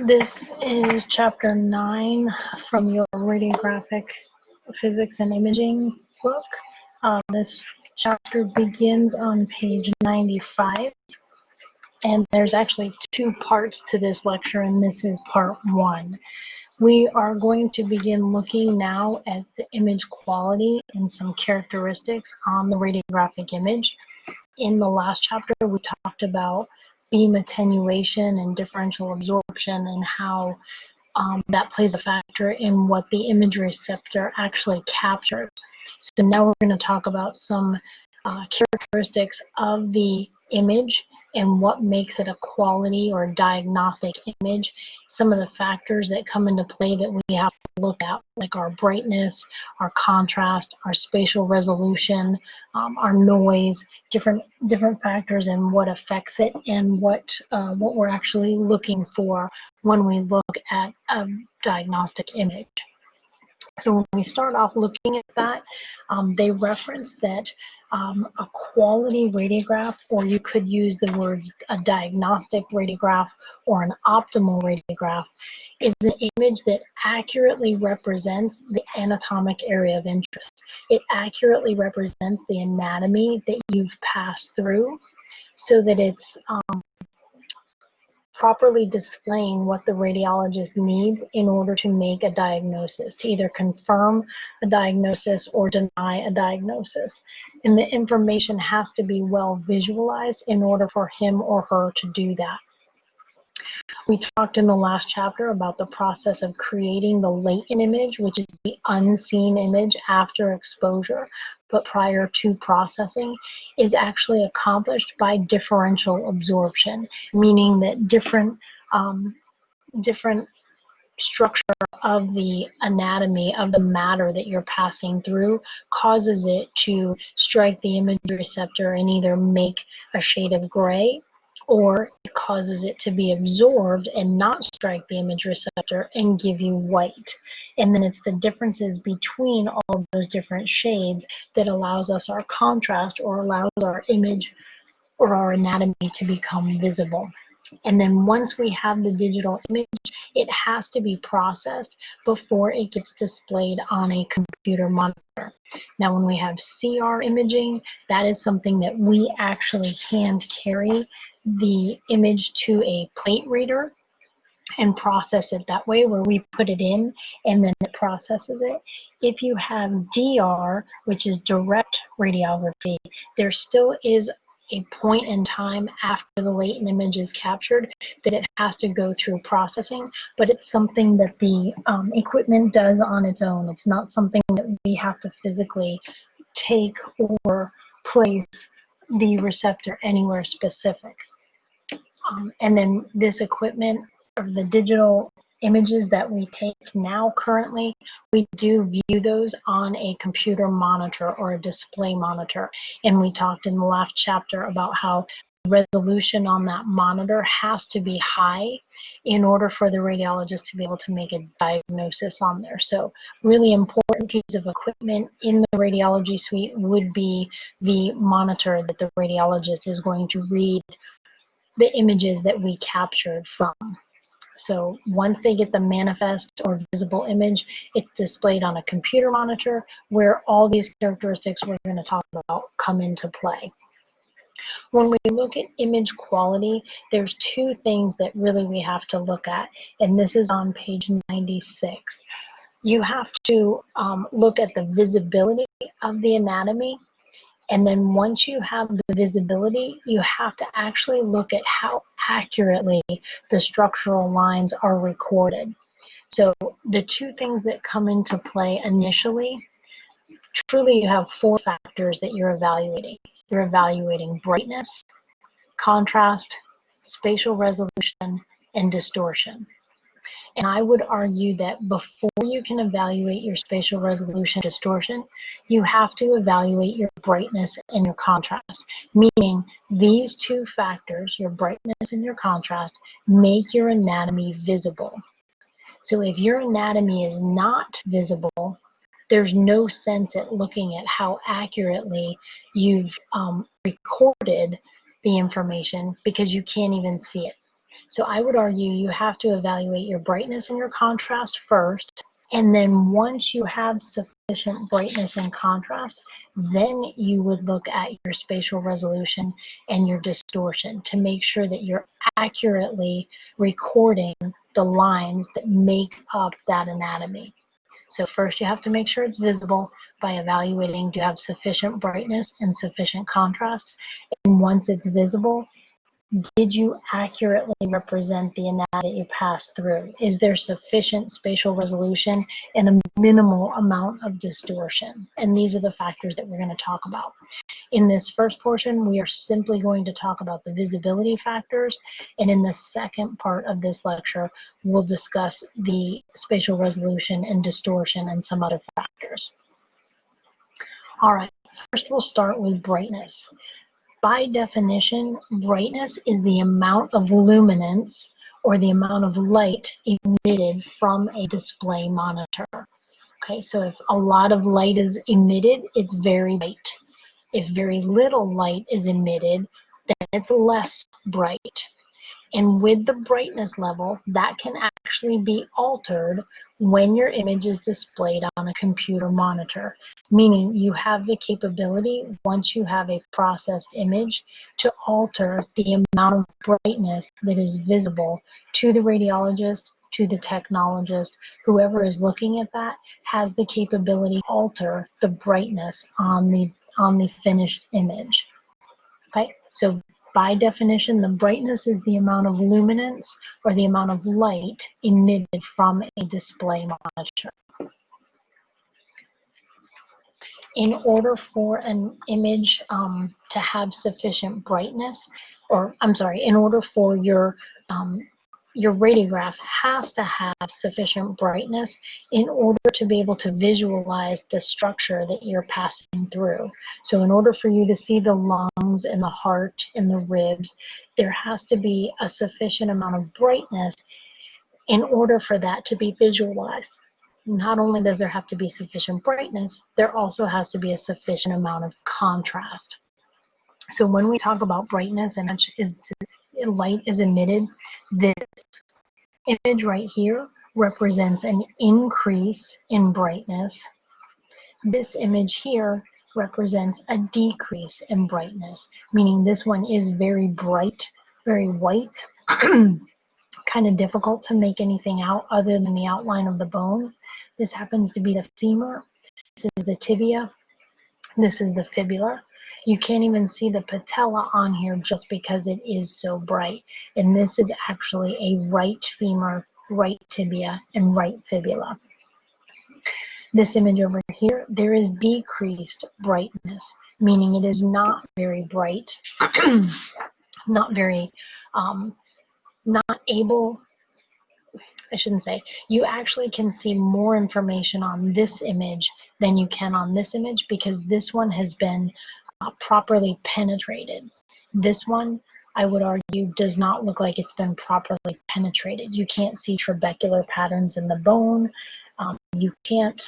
This is chapter 9 from your radiographic physics and imaging book. This chapter begins on page 95, and there's actually two parts to this lecture, and this is part 1. We are going to begin looking now at the image quality and some characteristics on the radiographic image. In the last chapter, we talked about beam attenuation and differential absorption and how that plays a factor in what the image receptor actually captures. So now we're going to talk about some characteristics of the image and what makes it a quality or diagnostic image. Some of the factors that come into play that we have to look at, like our brightness, our contrast, our spatial resolution, our noise, different factors and what affects it, and what we're actually looking for when we look at a diagnostic image. So when we start off looking at that, they reference that a quality radiograph, or you could use the words a diagnostic radiograph or an optimal radiograph, is an image that accurately represents the anatomic area of interest. It accurately represents the anatomy that you've passed through, so that it's properly displaying what the radiologist needs in order to make a diagnosis, to either confirm a diagnosis or deny a diagnosis. And the information has to be well visualized in order for him or her to do that. We talked in the last chapter about the process of creating the latent image, which is the unseen image after exposure, but prior to processing, is actually accomplished by differential absorption, meaning that different structure of the anatomy of the matter that you're passing through causes it to strike the image receptor and either make a shade of gray, or it causes it to be absorbed and not strike the image receptor and give you white. And then it's the differences between all of those different shades that allows us our contrast, or allows our image or our anatomy to become visible. And then once we have the digital image, it has to be processed before it gets displayed on a computer monitor. Now, when we have CR imaging, that is something that we actually hand carry the image to a plate reader and process it that way, where we put it in and then it processes it. If you have DR, which is direct radiography, there still is a point in time after the latent image is captured that it has to go through processing, but it's something that the equipment does on its own. It's not something that we have to physically take or place the receptor anywhere specific. And then this equipment, or the digital images that we take now currently, we do view those on a computer monitor or a display monitor. And we talked in the last chapter about how the resolution on that monitor has to be high in order for the radiologist to be able to make a diagnosis on there. So really important piece of equipment in the radiology suite would be the monitor that the radiologist is going to read the images that we captured from. So once they get the manifest or visible image, it's displayed on a computer monitor, where all these characteristics we're going to talk about come into play. When we look at image quality, there's two things that really we have to look at, and this is on page 96. You have to look at the visibility of the anatomy. And then once you have the visibility, you have to actually look at how accurately the structural lines are recorded. So the two things that come into play initially, truly you have 4 factors that you're evaluating. You're evaluating brightness, contrast, spatial resolution, and distortion. And I would argue that before you can evaluate your spatial resolution distortion, you have to evaluate your brightness and your contrast. Meaning these 2 factors, your brightness and your contrast, make your anatomy visible. So if your anatomy is not visible, there's no sense at looking at how accurately you've recorded the information, because you can't even see it. So I would argue you have to evaluate your brightness and your contrast first, and then once you have sufficient brightness and contrast, then you would look at your spatial resolution and your distortion to make sure that you're accurately recording the lines that make up that anatomy. So first you have to make sure it's visible by evaluating, do you have sufficient brightness and sufficient contrast? And once it's visible, did you accurately represent the anatomy that you passed through? Is there sufficient spatial resolution and a minimal amount of distortion? And these are the factors that we're going to talk about. In this first portion, we are simply going to talk about the visibility factors. And in the second part of this lecture, we'll discuss the spatial resolution and distortion and some other factors. All right, first we'll start with brightness. By definition, brightness is the amount of luminance or the amount of light emitted from a display monitor. Okay, so if a lot of light is emitted, it's very bright. If very little light is emitted, then it's less bright. And with the brightness level, that can actually be altered when your image is displayed on a computer monitor, meaning you have the capability, once you have a processed image, to alter the amount of brightness that is visible to the radiologist, to the technologist, whoever is looking at that has the capability to alter the brightness on the finished image. Okay, so by definition, the brightness is the amount of luminance or the amount of light emitted from a display monitor. In order for an image to have sufficient brightness, or I'm sorry, in order for your radiograph has to have sufficient brightness in order to be able to visualize the structure that you're passing through. So in order for you to see the lungs and the heart and the ribs, there has to be a sufficient amount of brightness in order for that to be visualized. Not only does there have to be sufficient brightness, there also has to be a sufficient amount of contrast. So when we talk about brightness and light is emitted, this image right here represents an increase in brightness. This image here represents a decrease in brightness, meaning this one is very bright, very white, kind of difficult to make anything out other than the outline of the bone. This happens to be the femur. This is the tibia. This is the fibula. You can't even see the patella on here just because it is so bright. And this is actually a right femur, right tibia, and right fibula. This image over here, there is decreased brightness, meaning it is not very bright, not very, not able, I shouldn't say, you actually can see more information on this image than you can on this image because this one has been properly penetrated. This one, I would argue, does not look like it's been properly penetrated. You can't see trabecular patterns in the bone. You can't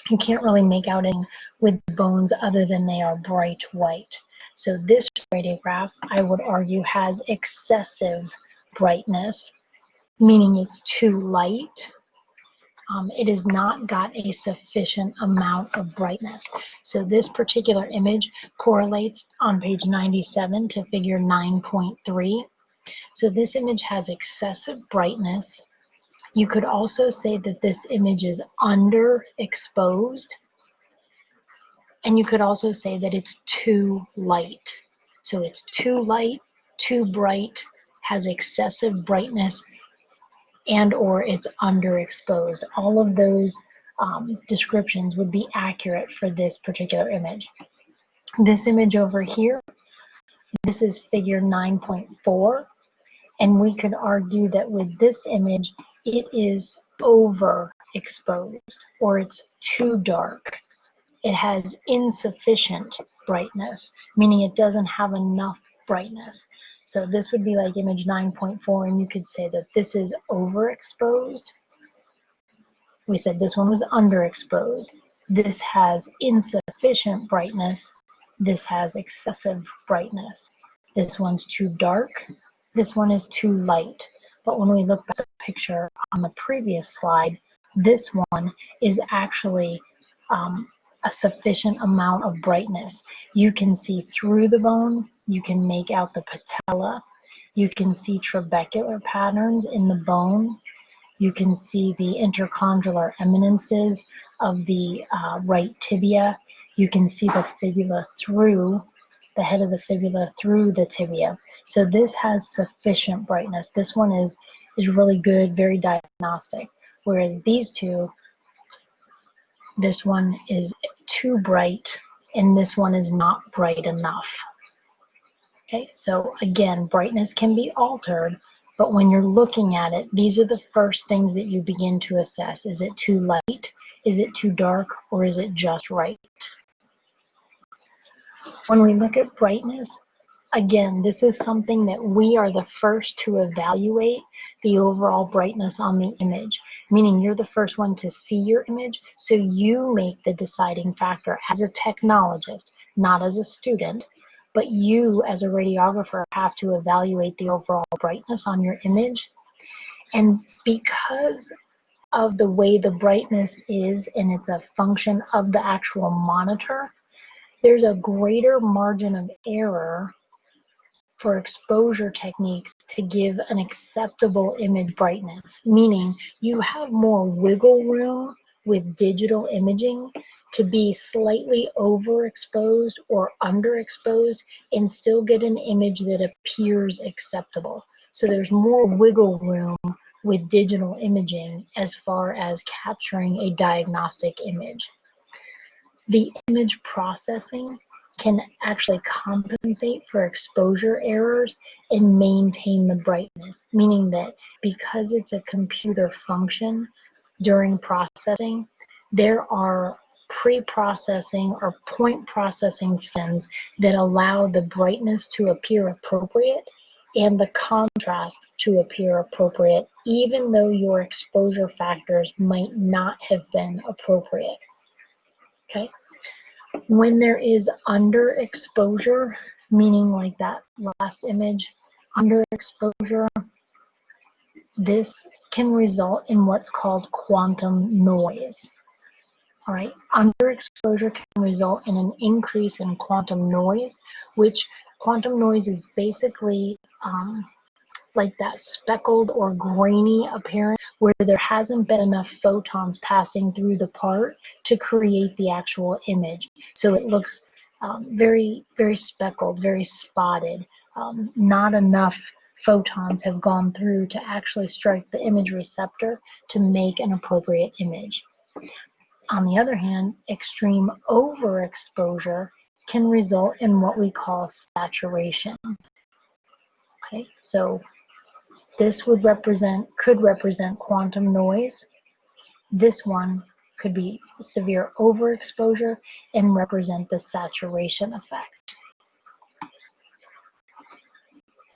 really make out anything with the bones other than they are bright white. So this radiograph, I would argue, has excessive brightness, meaning it's too light. It has not got a sufficient amount of brightness. So this particular image correlates on page 97 to figure 9.3. So this image has excessive brightness. You could also say that this image is underexposed. And you could also say that it's too light. So it's too light, too bright, has excessive brightness, and or it's underexposed. All of those descriptions would be accurate for this particular image. This image over here, this is figure 9.4, and we could argue that with this image, it is overexposed, or it's too dark. It has insufficient brightness, meaning it doesn't have enough brightness. So this would be like image 9.4, and you could say that this is overexposed. We said this one was underexposed. This has insufficient brightness. This has excessive brightness. This one's too dark. This one is too light. But when we look back at the picture on the previous slide, this one is actually a sufficient amount of brightness. You can see through the bone, you can make out the patella, you can see trabecular patterns in the bone, you can see the intercondylar eminences of the right tibia, you can see the fibula through the head of the fibula through the tibia. So this has sufficient brightness. This one is really good, very diagnostic. Whereas these two, this one is too bright and this one is not bright enough. Okay, so again, brightness can be altered, but when you're looking at it, these are the first things that you begin to assess. Is it too light? Is it too dark? Or is it just right? When we look at brightness, again, this is something that we are the first to evaluate the overall brightness on the image, meaning you're the first one to see your image, so you make the deciding factor as a technologist, not as a student, but you as a radiographer have to evaluate the overall brightness on your image. And because of the way the brightness is, and it's a function of the actual monitor, there's a greater margin of error for exposure techniques to give an acceptable image brightness, meaning you have more wiggle room with digital imaging to be slightly overexposed or underexposed and still get an image that appears acceptable. So there's more wiggle room with digital imaging as far as capturing a diagnostic image. The image processing can actually compensate for exposure errors and maintain the brightness, meaning that because it's a computer function during processing, there are pre-processing or point processing fins that allow the brightness to appear appropriate and the contrast to appear appropriate, even though your exposure factors might not have been appropriate. Okay. When there is underexposure, meaning like that last image, underexposure, this can result in what's called quantum noise. All right, underexposure can result in an increase in quantum noise, which quantum noise is basically like that speckled or grainy appearance where there hasn't been enough photons passing through the part to create the actual image. So it looks very, very speckled, very spotted. Not enough photons have gone through to actually strike the image receptor to make an appropriate image. On the other hand, extreme overexposure can result in what we call saturation. Okay, so this could represent quantum noise. This one could be severe overexposure and represent the saturation effect.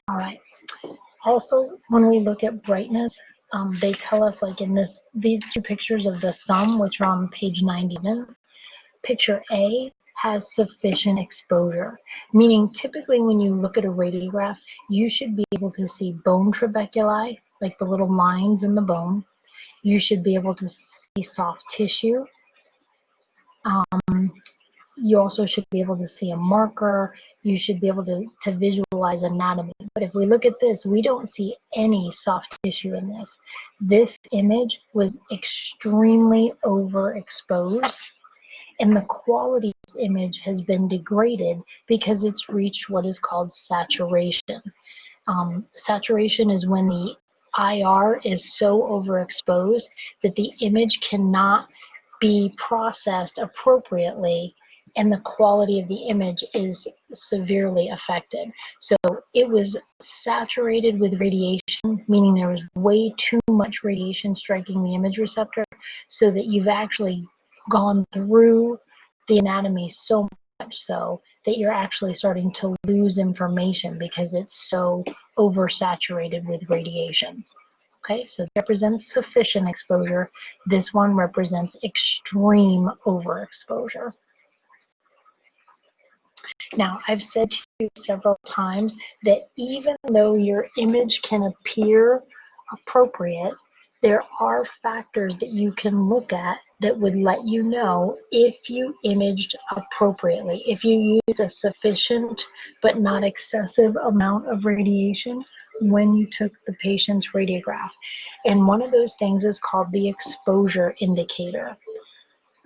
All right. Also, when we look at brightness, they tell us, like in these two pictures of the thumb, which are on page 91, picture A has sufficient exposure, meaning typically when you look at a radiograph, you should be able to see bone trabeculi, like the little lines in the bone. You should be able to see soft tissue. You also should be able to see a marker. You should be able to visualize anatomy. But if we look at this, we don't see any soft tissue in this. This image was extremely overexposed, and the quality of this image has been degraded because it's reached what is called saturation. Saturation is when the IR is so overexposed that the image cannot be processed appropriately and the quality of the image is severely affected. So it was saturated with radiation, meaning there was way too much radiation striking the image receptor, so that you've actually gone through the anatomy so much so that you're actually starting to lose information because it's so oversaturated with radiation. Okay, so it represents sufficient exposure. This one represents extreme overexposure. Now, I've said to you several times that even though your image can appear appropriate, there are factors that you can look at that would let you know if you imaged appropriately, if you used a sufficient but not excessive amount of radiation when you took the patient's radiograph. And one of those things is called the exposure indicator.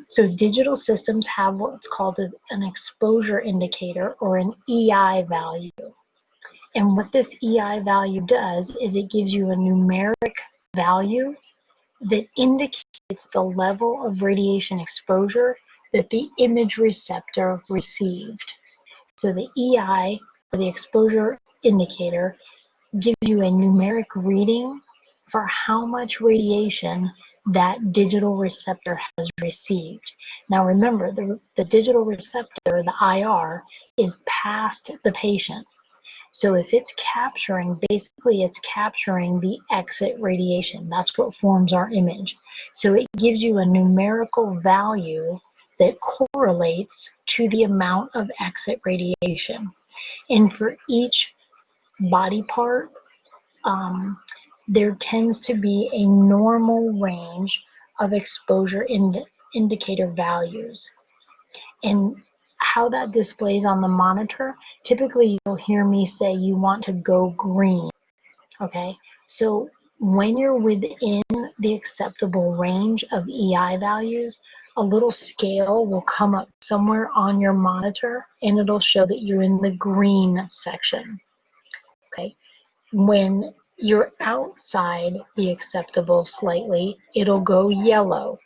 So digital systems have what's called an exposure indicator, or an EI value. And what this EI value does is it gives you a numeric value that indicates the level of radiation exposure that the image receptor received. So the EI, or the exposure indicator, gives you a numeric reading for how much radiation that digital receptor has received. Now remember, the digital receptor, the IR, is past the patient. So if it's capturing, basically it's capturing the exit radiation. That's what forms our image. So it gives you a numerical value that correlates to the amount of exit radiation. And for each body part, there tends to be a normal range of exposure indicator values. And how that displays on the monitor, typically you'll hear me say you want to go green, okay? So when you're within the acceptable range of EI values, a little scale will come up somewhere on your monitor and it'll show that you're in the green section, okay? When you're outside the acceptable slightly, it'll go yellow.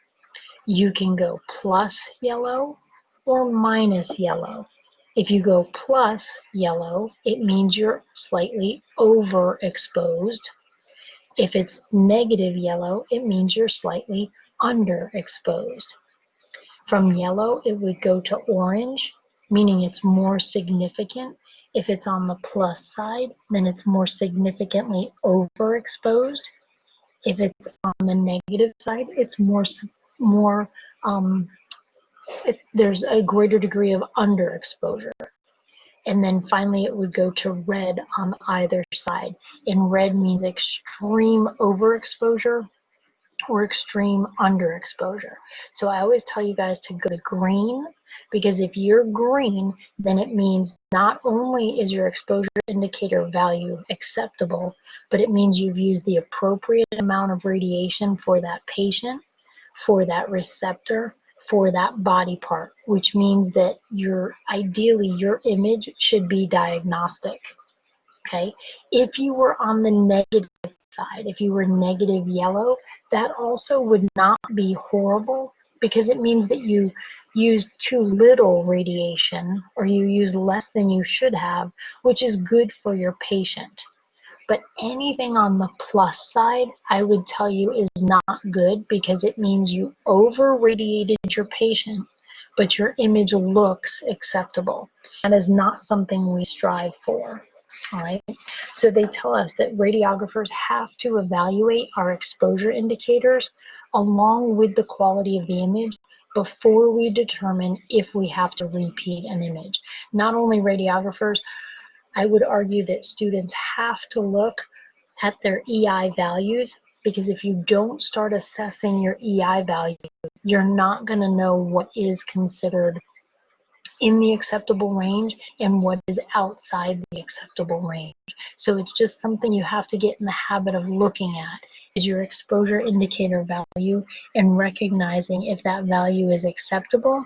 You can go plus yellow or minus yellow. If you go plus yellow, it means you're slightly overexposed. If it's negative yellow, it means you're slightly underexposed. From yellow, it would go to orange, meaning it's more significant. If it's on the plus side, then it's more significantly overexposed. If it's on the negative side, it's there's a greater degree of underexposure. And then finally, it would go to red on either side. And red means extreme overexposure or extreme underexposure. So I always tell you guys to go to green, because if you're green, then it means not only is your exposure indicator value acceptable, but it means you've used the appropriate amount of radiation for that patient, for that receptor, for that body part, which means that ideally your image should be diagnostic. Okay, if you were on the negative side, if you were negative yellow, that also would not be horrible, because it means that you used too little radiation, or you use less than you should have, which is good for your patient. But anything on the plus side, I would tell you, is not good, because it means you over radiated your patient, but your image looks acceptable. That is not something we strive for. All right. So they tell us that radiographers have to evaluate our exposure indicators along with the quality of the image before we determine if we have to repeat an image. Not only radiographers, I would argue that students have to look at their EI values, because if you don't start assessing your EI value, you're not going to know what is considered in the acceptable range and what is outside the acceptable range. So it's just something you have to get in the habit of looking at, is your exposure indicator value, and recognizing if that value is acceptable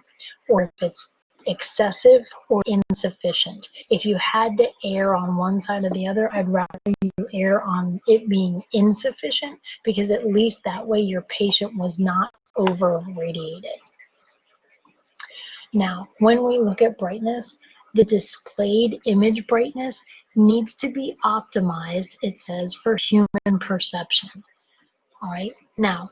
or if it's excessive or insufficient. If you had to err on one side or the other, I'd rather you err on it being insufficient, because at least that way your patient was not over radiated. Now, when we look at brightness, the displayed image brightness needs to be optimized, it says, for human perception. All right. Now,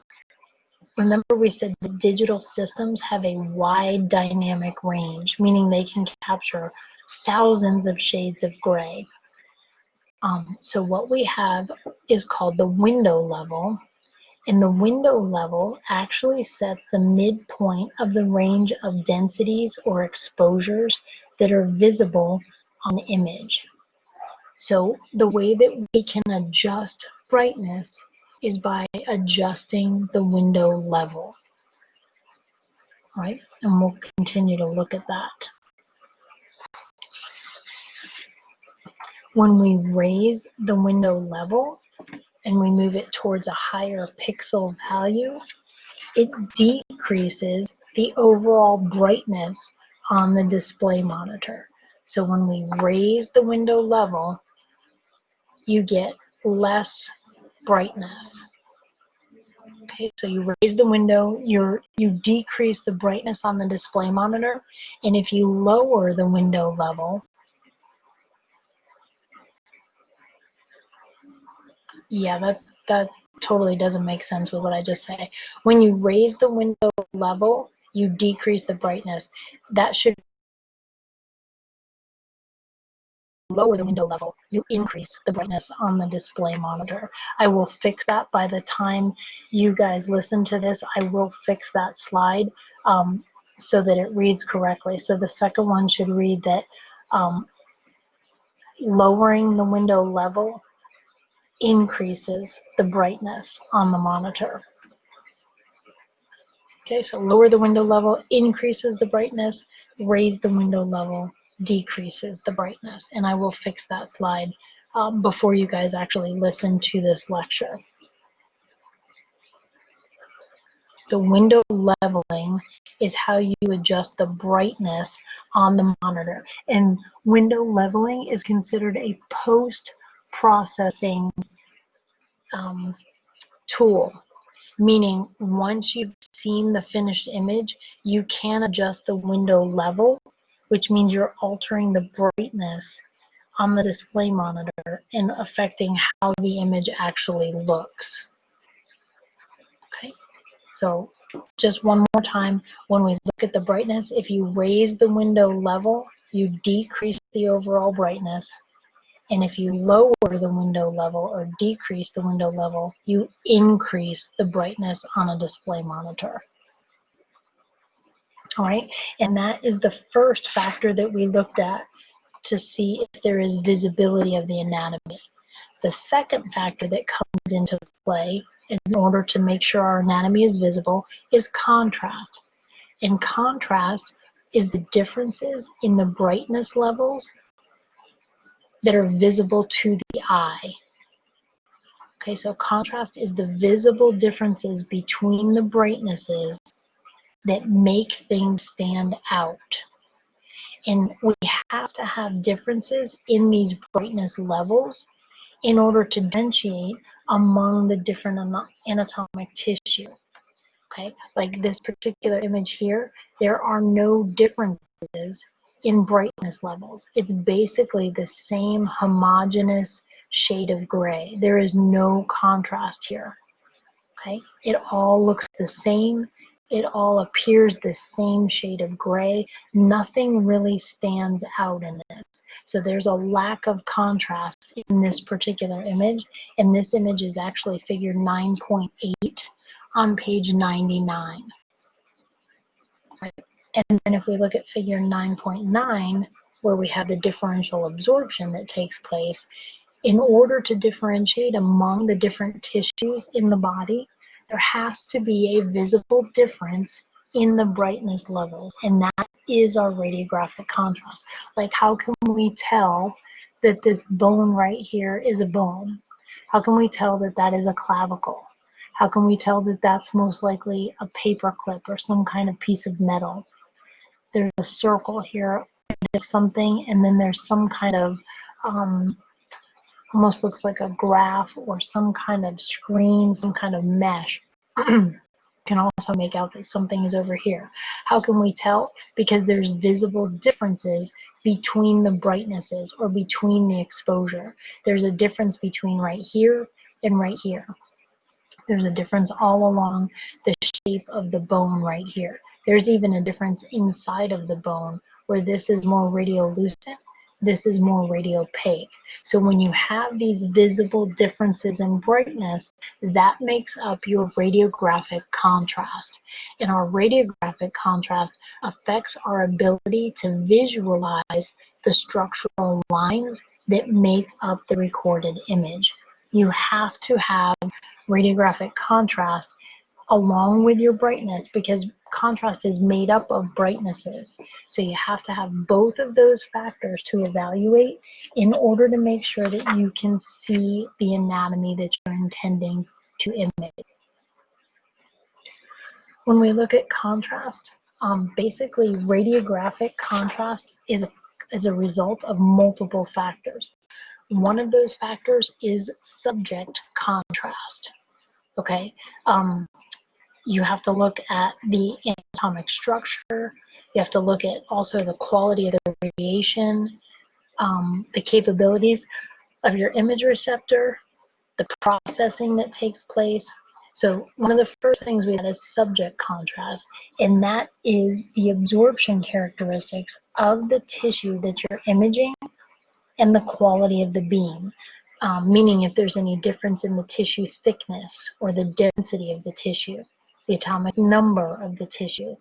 remember we said that digital systems have a wide dynamic range, meaning they can capture thousands of shades of gray. So what we have is called the window level, And the window level actually sets the midpoint of the range of densities or exposures that are visible on the image. So the way that we can adjust brightness is by adjusting the window level. All right, and we'll continue to look at that. When we raise the window level and we move it towards a higher pixel value, it decreases the overall brightness on the display monitor. So when we raise the window level, you get less brightness. Okay, so you raise the window, you decrease the brightness on the display monitor, and if you lower the window level, yeah, that totally doesn't make sense with what I just say. When you raise the window level, you decrease the brightness. That should lower the window level, you increase the brightness on the display monitor. I will fix that by the time you guys listen to this. I will fix that slide so that it reads correctly. So the second one should read that lowering the window level increases the brightness on the monitor. Okay, so lower the window level increases the brightness, raise the window level decreases the brightness. And I will fix that slide before you guys actually listen to this lecture. So window leveling is how you adjust the brightness on the monitor. And window leveling is considered a post-processing tool. Meaning, once you've seen the finished image, you can adjust the window level, which means you're altering the brightness on the display monitor and affecting how the image actually looks. Okay, so just one more time, when we look at the brightness, if you raise the window level, you decrease the overall brightness. And if you lower the window level or decrease the window level, you increase the brightness on a display monitor. All right, and that is the first factor that we looked at to see if there is visibility of the anatomy. The second factor that comes into play in order to make sure our anatomy is visible is contrast. And contrast is the differences in the brightness levels that are visible to the eye. Okay, so contrast is the visible differences between the brightnesses that make things stand out. And we have to have differences in these brightness levels in order to differentiate among the different anatomic tissue. Okay, like this particular image here, there are no differences in brightness levels. It's basically the same homogeneous shade of gray. There is no contrast here. Okay, it all looks the same. It all appears the same shade of gray. Nothing really stands out in this. So there's a lack of contrast in this particular image, and this image is actually figure 9.8 on page 99. And then if we look at figure 9.9, where we have the differential absorption that takes place, in order to differentiate among the different tissues in the body, there has to be a visible difference in the brightness levels, and that is our radiographic contrast. Like, how can we tell that this bone right here is a bone? How can we tell that that is a clavicle? How can we tell that that's most likely a paper clip or some kind of piece of metal? There's a circle here of something, and then there's some kind of almost looks like a graph or some kind of screen, some kind of mesh. Can also make out that something is over here. How can we tell? Because there's visible differences between the brightnesses or between the exposure. There's a difference between right here and right here. There's a difference all along the shape of the bone right here. There's even a difference inside of the bone where this is more radiolucent This is more radiopaque. So when you have these visible differences in brightness, that makes up your radiographic contrast. And our radiographic contrast affects our ability to visualize the structural lines that make up the recorded image. You have to have radiographic contrast along with your brightness, because contrast is made up of brightnesses. So you have to have both of those factors to evaluate in order to make sure that you can see the anatomy that you're intending to image. When we look at contrast, basically radiographic contrast is a result of multiple factors. One of those factors is subject contrast. Okay, you have to look at the anatomic structure. You have to look at also the quality of the radiation, the capabilities of your image receptor, the processing that takes place. So one of the first things we had is subject contrast, and that is the absorption characteristics of the tissue that you're imaging and the quality of the beam. Meaning if there's any difference in the tissue thickness or the density of the tissue, the atomic number of the tissue,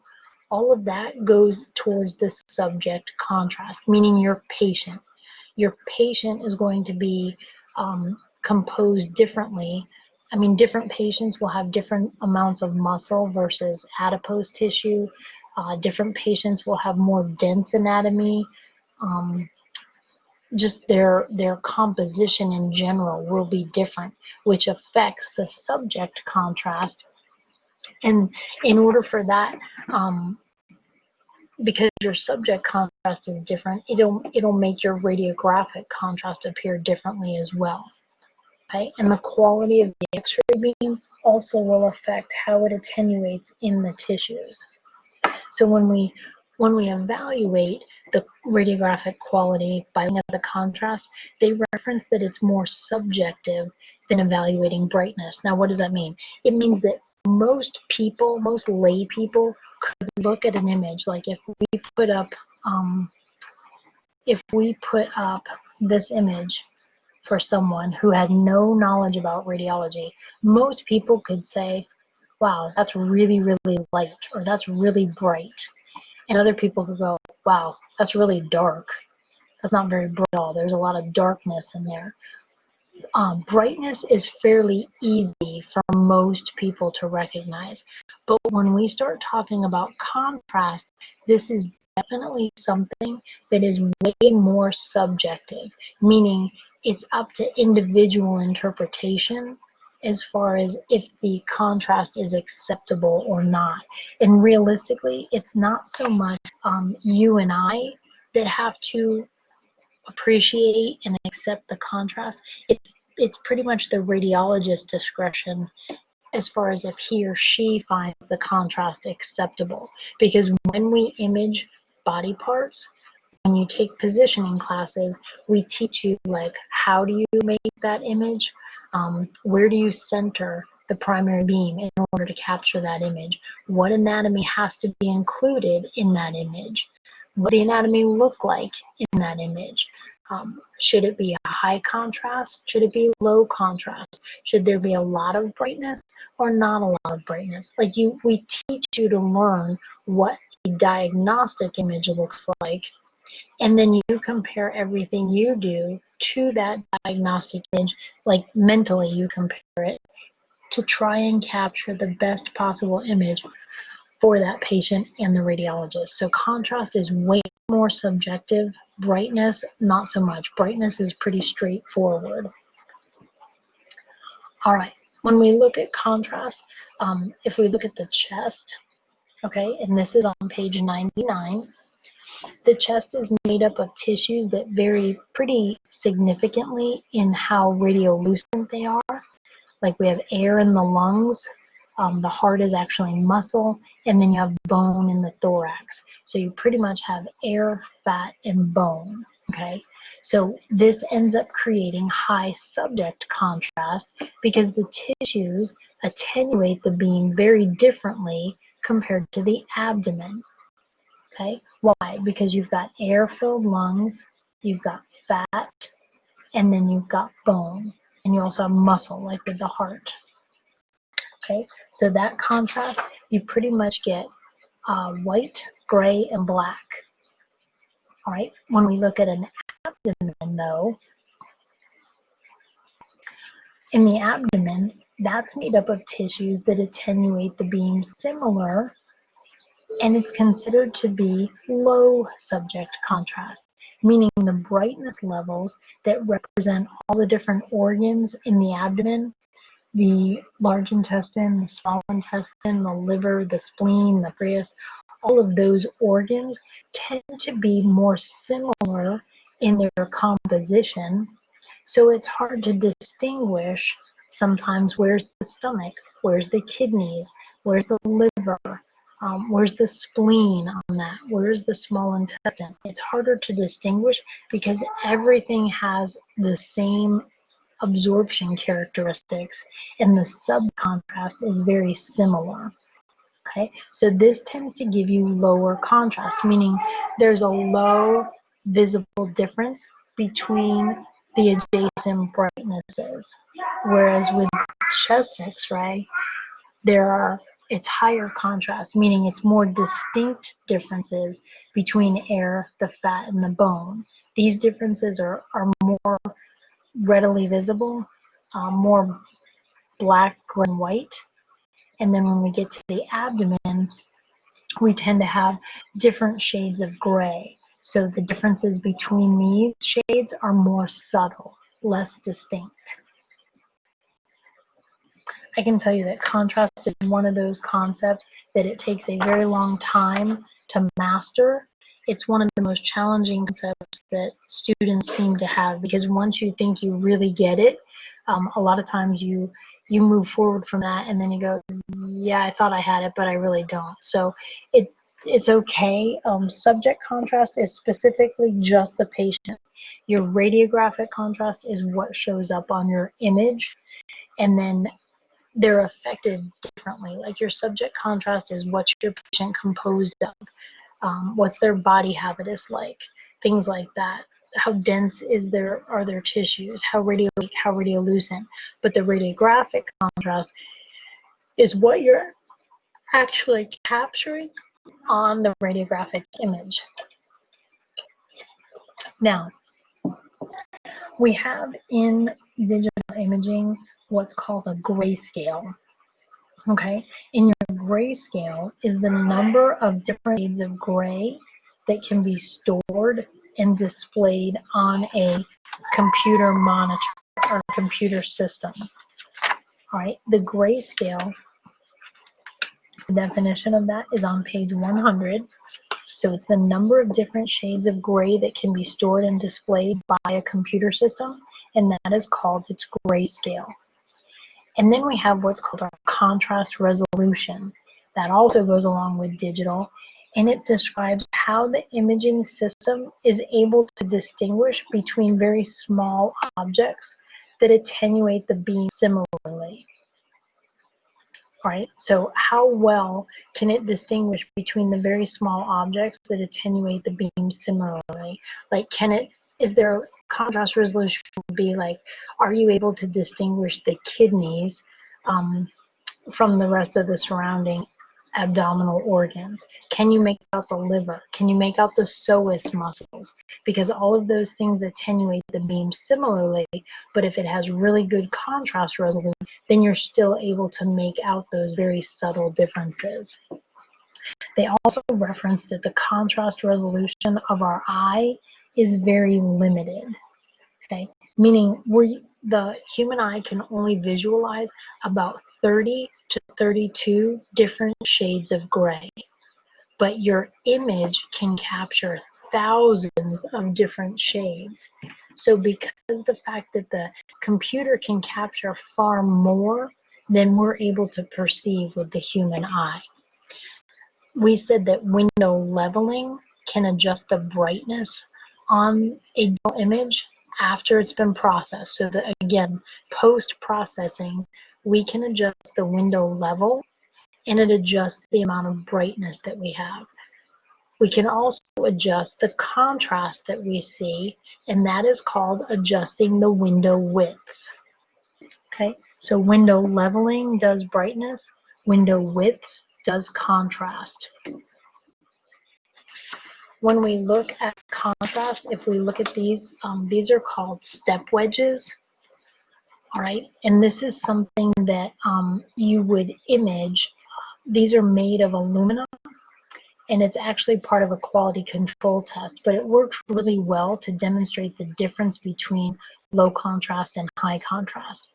all of that goes towards the subject contrast, meaning your patient. Your patient is going to be composed differently. I mean, different patients will have different amounts of muscle versus adipose tissue. Different patients will have more dense anatomy. Just their composition in general will be different, which affects the subject contrast. And in order for that, because your subject contrast is different, it'll make your radiographic contrast appear differently as well. Okay? And the quality of the X-ray beam also will affect how it attenuates in the tissues. So when we evaluate the radiographic quality by looking at the contrast, they reference that it's more subjective than evaluating brightness. Now, what does that mean? It means that most people, most lay people, could look at an image. Like if we put up this image for someone who had no knowledge about radiology, most people could say, wow, that's really, really light, or that's really bright. And other people could go, wow, that's really dark. That's not very bright at all. There's a lot of darkness in there. Brightness is fairly easy for most people to recognize. But when we start talking about contrast, this is definitely something that is way more subjective, meaning it's up to individual interpretation as far as if the contrast is acceptable or not. And realistically, it's not so much you and I that have to appreciate and accept the contrast. It's pretty much the radiologist's discretion as far as if he or she finds the contrast acceptable. Because when we image body parts, when you take positioning classes, we teach you like how do you make that image, where do you center the primary beam in order to capture that image, what anatomy has to be included in that image, what the anatomy look like in that image. Should it be a high contrast? Should it be low contrast? Should there be a lot of brightness or not a lot of brightness? Like we teach you to learn what a diagnostic image looks like, and then you compare everything you do to that diagnostic image, like mentally you compare it to try and capture the best possible image for that patient and the radiologist. So contrast is way more subjective. Brightness, not so much. Brightness is pretty straightforward. All right, when we look at contrast, if we look at the chest, okay, and this is on page 99, the chest is made up of tissues that vary pretty significantly in how radiolucent they are. Like we have air in the lungs, the heart is actually muscle, and then you have bone in the thorax. So you pretty much have air, fat, and bone, okay? So this ends up creating high subject contrast because the tissues attenuate the beam very differently compared to the abdomen, okay? Why? Because you've got air-filled lungs, you've got fat, and then you've got bone. And you also have muscle, like with the heart. Okay, so that contrast, you pretty much get white, gray, and black. All right, when we look at an abdomen, though, in the abdomen, that's made up of tissues that attenuate the beam similar, and it's considered to be low subject contrast, meaning the brightness levels that represent all the different organs in the abdomen, the large intestine, the small intestine, the liver, the spleen, the pancreas, all of those organs tend to be more similar in their composition. So it's hard to distinguish sometimes where's the stomach, where's the kidneys, where's the liver, where's the spleen on that, where's the small intestine. It's harder to distinguish because everything has the same absorption characteristics and the subcontrast is very similar. Okay, so this tends to give you lower contrast, meaning there's a low visible difference between the adjacent brightnesses. Whereas with chest X-ray, it's higher contrast, meaning it's more distinct differences between air, the fat, and the bone. These differences are more readily visible, more black, gray, and white. And then when we get to the abdomen, we tend to have different shades of gray. So the differences between these shades are more subtle, less distinct. I can tell you that contrast is one of those concepts that it takes a very long time to master. It's one of the most challenging concepts that students seem to have, because once you think you really get it, a lot of times you move forward from that and then you go, yeah, I thought I had it, but I really don't. So it's okay. Subject contrast is specifically just the patient. Your radiographic contrast is what shows up on your image, and then they're affected differently. Like your subject contrast is what's your patient composed of, what's their body habitus like, things like that. How dense are their tissues, how radiolucent. But the radiographic contrast is what you're actually capturing on the radiographic image. Now, we have in digital imaging what's called a grayscale. Okay, in your grayscale is the number of different shades of gray that can be stored and displayed on a computer monitor or computer system. All right, the grayscale, the definition of that is on page 100. So it's the number of different shades of gray that can be stored and displayed by a computer system, and that is called its grayscale. And then we have what's called our contrast resolution. That also goes along with digital, and it describes how the imaging system is able to distinguish between very small objects that attenuate the beam similarly. All right, so how well can it distinguish between the very small objects that attenuate the beam similarly? Like, is there contrast resolution would be like, are you able to distinguish the kidneys from the rest of the surrounding abdominal organs? Can you make out the liver? Can you make out the psoas muscles? Because all of those things attenuate the beam similarly, but if it has really good contrast resolution, then you're still able to make out those very subtle differences. They also reference that the contrast resolution of our eye is very limited. Okay, meaning the human eye can only visualize about 30 to 32 different shades of gray, but your image can capture thousands of different shades. So because the fact that the computer can capture far more than we're able to perceive with the human eye. We said that window leveling can adjust the brightness on a digital image after it's been processed. So that, again, post-processing, we can adjust the window level, and it adjusts the amount of brightness that we have. We can also adjust the contrast that we see, and that is called adjusting the window width. Okay, so window leveling does brightness, window width does contrast. When we look at contrast, if we look at these are called step wedges. All right, and this is something that you would image. These are made of aluminum, and it's actually part of a quality control test, but it works really well to demonstrate the difference between low contrast and high contrast.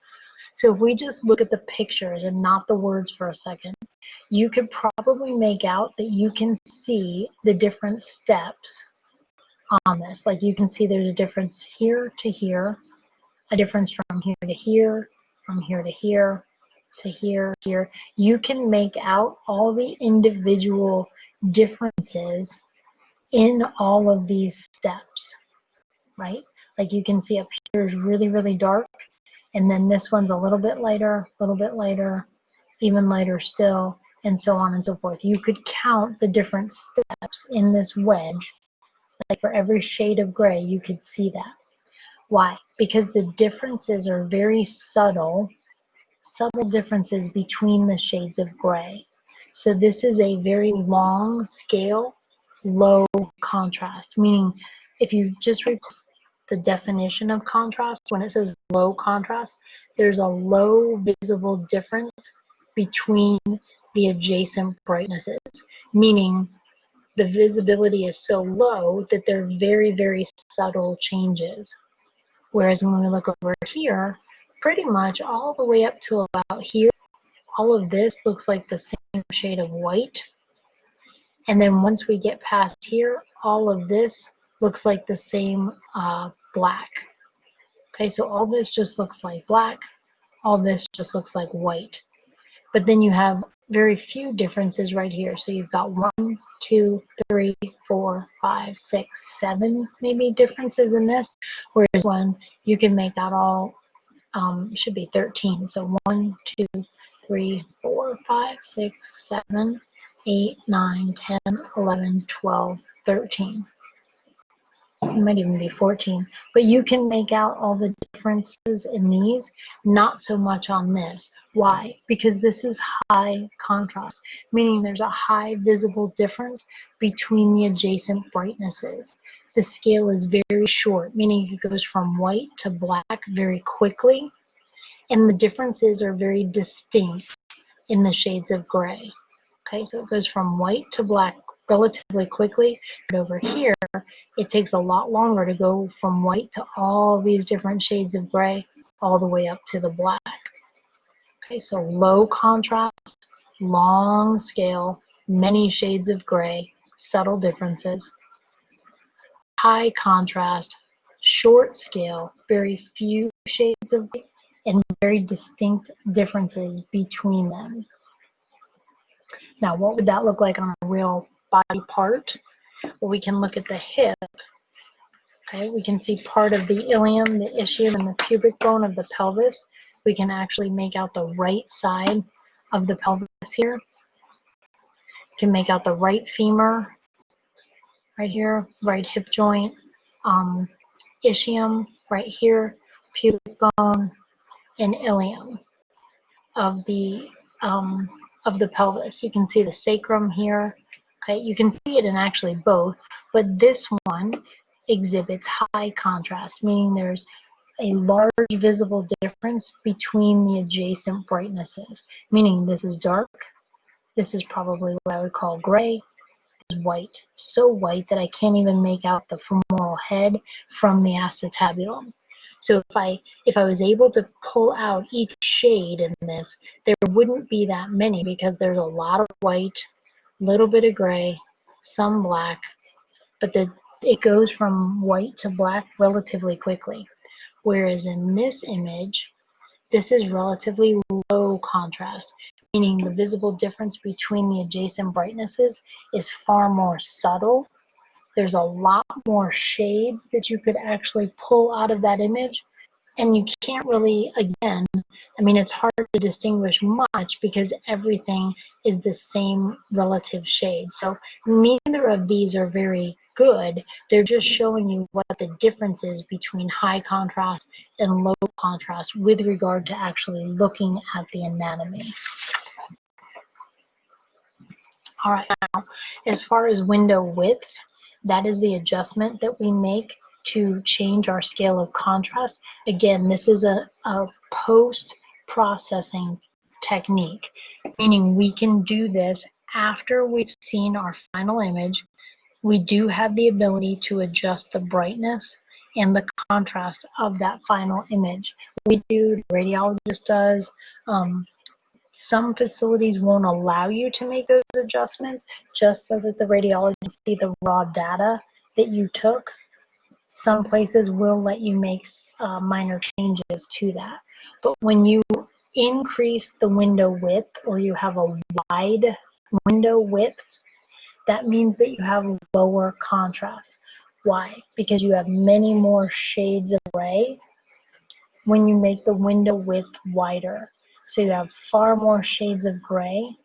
So if we just look at the pictures and not the words for a second, you could probably make out that you can see the different steps on this. Like you can see there's a difference here to here, a difference from here to here, from here to here, to here, here. You can make out all the individual differences in all of these steps, right? Like you can see up here is really, really dark, and then this one's a little bit lighter, even lighter still, and so on and so forth. You could count the different steps in this wedge. Like for every shade of gray, you could see that. Why? Because the differences are very subtle differences between the shades of gray. So this is a very long scale, low contrast, meaning if you just replace the definition of contrast, when it says low contrast, there's a low visible difference between the adjacent brightnesses, meaning the visibility is so low that they're very, very subtle changes. Whereas when we look over here, pretty much all the way up to about here, all of this looks like the same shade of white. And then once we get past here, all of this looks like the same black. Okay, so all this just looks like black. All this just looks like white. But then you have very few differences right here. So you've got 1, 2, 3, 4, 5, 6, 7 maybe differences in this. Whereas one, you can make out all, should be 13. So 1, 2, 3, 4, 5, 6, 7, 8, 9, 10, 11, 12, 13. It might even be 14, but you can make out all the differences in these, not so much on this. Why? Because this is high contrast, meaning there's a high visible difference between the adjacent brightnesses. The scale is very short, meaning it goes from white to black very quickly, and the differences are very distinct in the shades of gray. Okay, so it goes from white to black relatively quickly, but over here it takes a lot longer to go from white to all these different shades of gray all the way up to the black. Okay, so low contrast, long scale, many shades of gray, subtle differences. High contrast, short scale, very few shades of gray, and very distinct differences between them. Now, what would that look like on a real body part? Well, we can look at the hip. Okay, we can see part of the ilium, the ischium, and the pubic bone of the pelvis. We can actually make out the right side of the pelvis here. We can make out the right femur right here, right hip joint, ischium right here, pubic bone, and ilium of the pelvis. You can see the sacrum here. Okay, you can see it in actually both, but this one exhibits high contrast, meaning there's a large visible difference between the adjacent brightnesses, meaning this is dark, this is probably what I would call gray, this is white, so white that I can't even make out the femoral head from the acetabulum. So if I was able to pull out each shade in this, there wouldn't be that many because there's a lot of white, a little bit of gray, some black, but it goes from white to black relatively quickly. Whereas in this image, this is relatively low contrast, meaning the visible difference between the adjacent brightnesses is far more subtle. There's a lot more shades that you could actually pull out of that image, And you can't really, again, I mean, it's hard to distinguish much because everything is the same relative shade. So neither of these are very good. They're just showing you what the difference is between high contrast and low contrast with regard to actually looking at the anatomy. All right, now, as far as window width, that is the adjustment that we make to change our scale of contrast. Again, this is a post-processing technique, meaning we can do this after we've seen our final image. We do have the ability to adjust the brightness and the contrast of that final image. We do, the radiologist does. Some facilities won't allow you to make those adjustments just so that the radiologist see the raw data that you took. Some places will let you make minor changes to that. But when you increase the window width or you have a wide window width, that means that you have lower contrast. Why? Because you have many more shades of gray when you make the window width wider. So you have far more shades of gray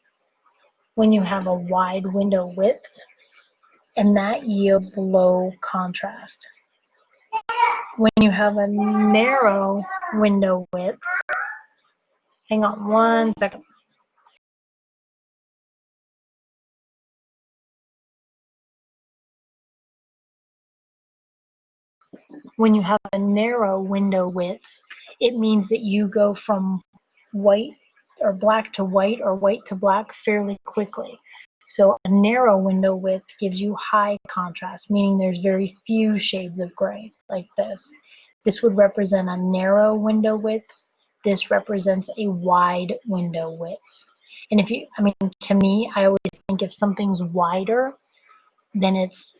when you have a wide window width, and that yields low contrast. When you have a narrow window width, hang on one second. When you have a narrow window width, it means that you go from white or black to white or white to black fairly quickly. So a narrow window width gives you high contrast, meaning there's very few shades of gray like this. This would represent a narrow window width. This represents a wide window width. And if you, I mean, to me, I always think if something's wider, then it's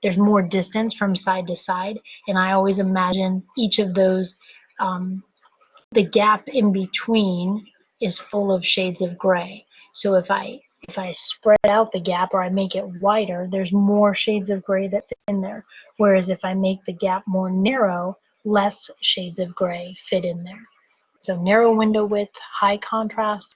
there's more distance from side to side, and I always imagine each of those, the gap in between is full of shades of gray. So if I spread out the gap or I make it wider, there's more shades of gray that fit in there. Whereas if I make the gap more narrow, less shades of gray fit in there. So narrow window width, high contrast;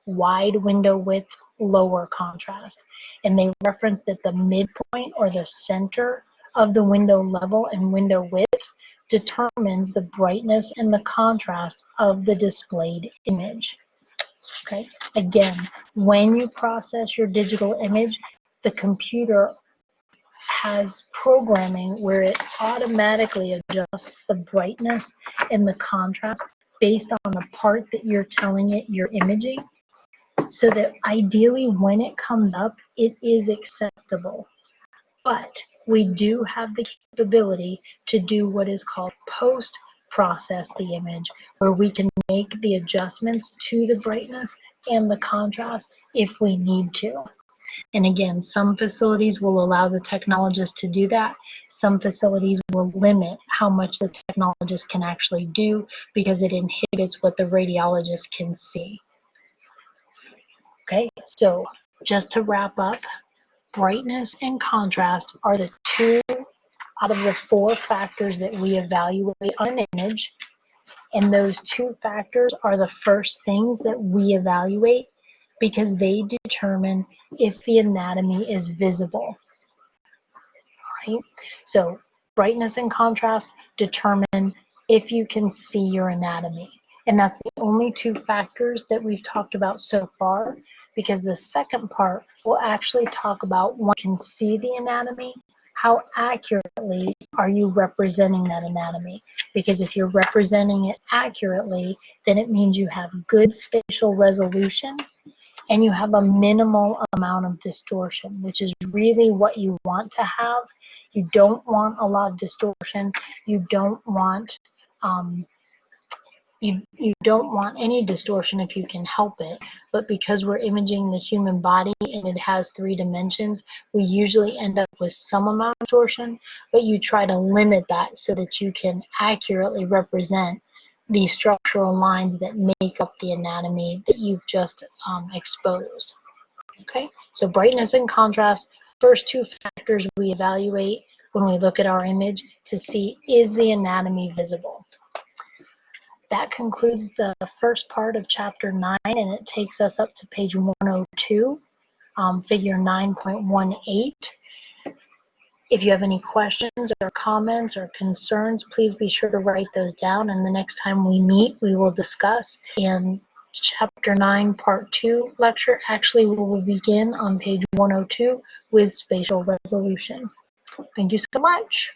wide window width, lower contrast. And they reference that the midpoint or the center of the window level and window width determines the brightness and the contrast of the displayed image. Okay, again, when you process your digital image, the computer has programming where it automatically adjusts the brightness and the contrast based on the part that you're telling it you're imaging, so that ideally when it comes up, it is acceptable. But we do have the capability to do what is called post-process the image, where we can make the adjustments to the brightness and the contrast if we need to. And again, some facilities will allow the technologist to do that. Some facilities will limit how much the technologist can actually do because it inhibits what the radiologist can see. Okay, so just to wrap up, brightness and contrast are the two out of the four factors that we evaluate on an image, and those two factors are the first things that we evaluate because they determine if the anatomy is visible. Right? So brightness and contrast determine if you can see your anatomy. And that's the only two factors that we've talked about so far, because the second part will actually talk about when you can see the anatomy, how accurately are you representing that anatomy? Because if you're representing it accurately, then it means you have good spatial resolution and you have a minimal amount of distortion, which is really what you want to have. You don't want a lot of distortion. You don't want you don't want any distortion if you can help it, but because we're imaging the human body and it has 3 dimensions, we usually end up with some amount of distortion, but you try to limit that so that you can accurately represent the structural lines that make up the anatomy that you've just exposed. Okay, so brightness and contrast, first two factors we evaluate when we look at our image to see, is the anatomy visible? That concludes the first part of Chapter 9, and it takes us up to page 102, figure 9.18. If you have any questions or comments or concerns, please be sure to write those down, and the next time we meet, we will discuss. And Chapter 9, Part 2 lecture actually will begin on page 102 with spatial resolution. Thank you so much.